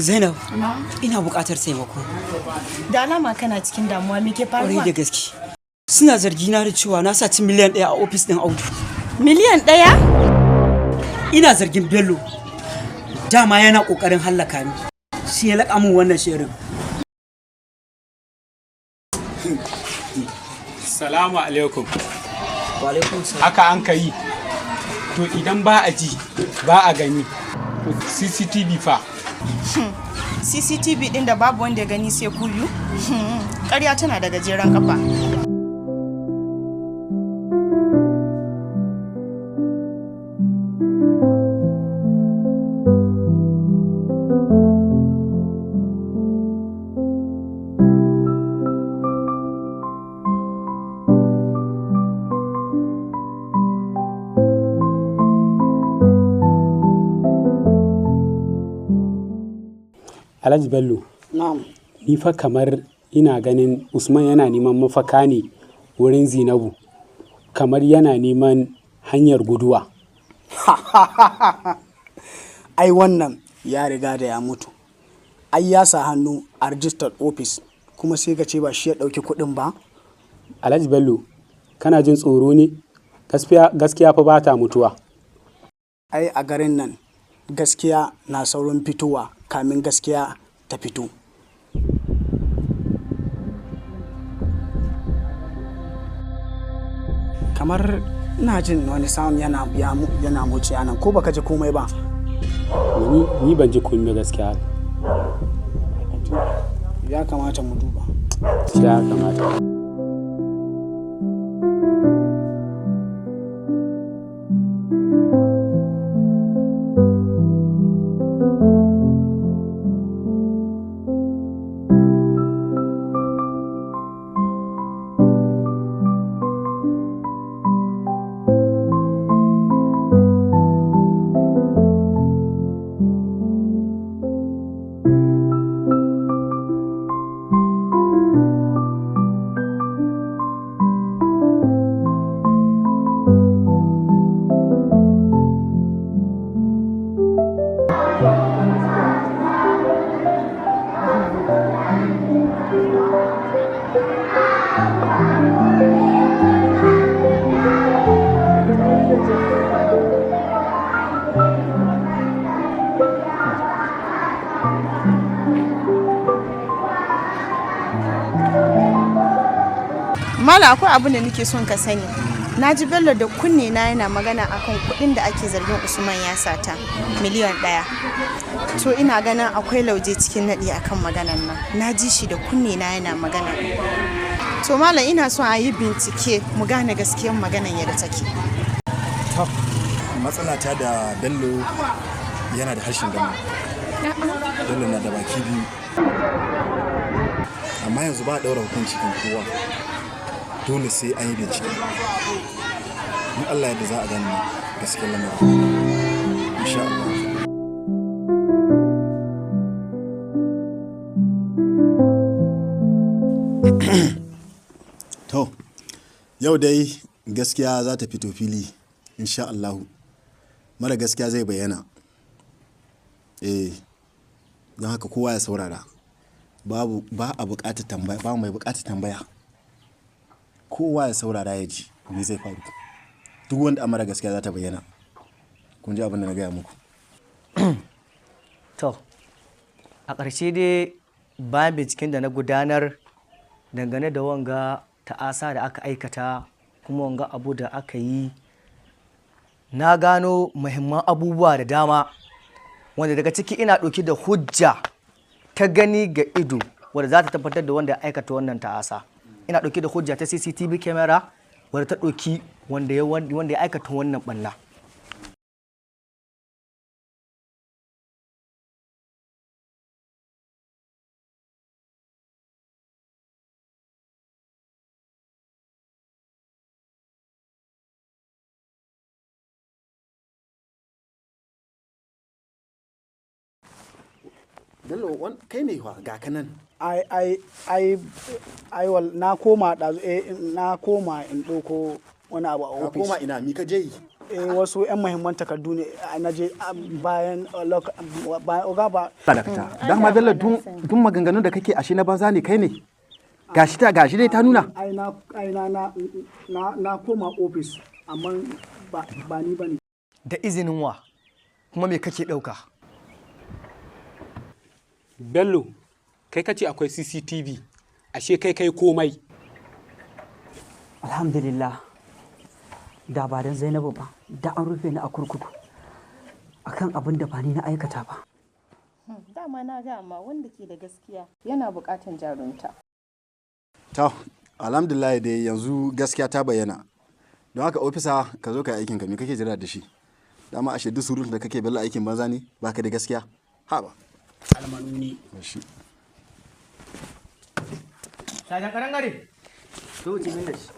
Zainab, ina buƙatar taimako. Da alama kana cikin damuwa, me ke faruwa? Ƙwarai da gaske. Suna zargina da cewa na saci miliyan 1 a ofis ɗin Audu. Miliyan 1? Ina zargin Bello. Dama yana ƙoƙarin hallaka ni. Shi ya laƙa min wannan shirin. Salamu alaikum. Wa alaikum salam. Haka an ka yi. To idan ba a ji, ba a gani. CCTV fa. CCTV ɗin da babu wanda ya gani sai ku biyu? Ƙarya tana da gajeren ƙafa. Alhaji Bello, Na'am. ni fa kamar ina ganin Usman yana neman mafaka ne wurin Zinabu, kamar yana neman hanyar guduwa. Ai wannan ya riga da ya mutu. Ai ya sa hannu a registered office kuma sai ka ce ba shi ya ɗauki kuɗin ba. Alhaji Bello, kana jin tsoro ne? Gaskiya fa ba ta mutuwa. Ai a garin nan gaskiya na saurin fitowa kamin gaskiya ta fito. Kamar ina jin wani sound yana wuce nan ko baka ji komai ba. Ni ban ji komai gaskiya. Ya kamata mu duba. Ya kamata. Mala, akwai abin da nake son ka sani. Na ji Bello da kunne na yana magana akan kuɗin da ake zargin Usman ya sata, miliyan 1. To ina ganin akwai lauje cikin naɗi akan maganan nan. Na ji shi da kunne na yana magana. To Malam, ina son a yi bincike mu gane gaskiyar maganan yadda take. Matsala ta da Bello yana da harshen gama. Bello na da baki biyu. Amma yanzu ba a ɗaura hukunci kan kowa. Dole sai an yi bincike. In Allah yadda za a gani gaskiyar lamarin. Insha Allah. To, yau dai gaskiya za ta fito fili. Insha Allah. Mara gaskiya zai bayyana. Don haka kowa ya saurara. Ba a buƙatar tambaya, ba mai buƙatar tambaya. Kowa ya saurara ya ji me zai faru. Duk wanda mara gaskiya za ta bayyana. Kun ji abin da na gaya muku. To, a ƙarshe dai bayan binciken da na gudanar dangane da wanga ta'asa da aka aikata kuma wanga abu da aka yi, na gano muhimman abubuwa da dama wanda daga ciki ina ɗauki da hujja ta gani ga ido wadda za ta tabbatar da wanda ya aikata wannan ta'asa. Ina ɗauki da hujja ta CCTV camera wadda ta ɗauki wanda ya aikata wannan ɓanna. Bello, kai ne wa ga kanan. Na koma in ɗauko wani abu a ofis. Ka koma ina mi ka je yi? wasu 'yan muhimman takardu ne na je bayan oga ba. Dakata. Dama Bello dun maganganun da kake ashe na banza ne kai ne. Gashi dai ta nuna. Na koma ofis amma ba ni bane. Da izinin wa kuma me kake ɗauka? Bello, kai kace akwai CCTV, ashe kai komai. Alhamdulillah, da ba don Zainabu ba, da an rufe ni a kurkuku akan abin da ba ni na aikata ba. Dama na ga amma wanda ke da gaskiya yana buƙatan jarumta. To, alhamdulillah dai yanzu gaskiya ta bayyana. Don haka ofisa ka zo ka aikin ka me kake jira da shi? Dama ashe duk surutun da kake Bello aikin banza ne baka da gaskiya. Ha ba. Almanuni. Shi. Sajan karangare. To wuce min da shi.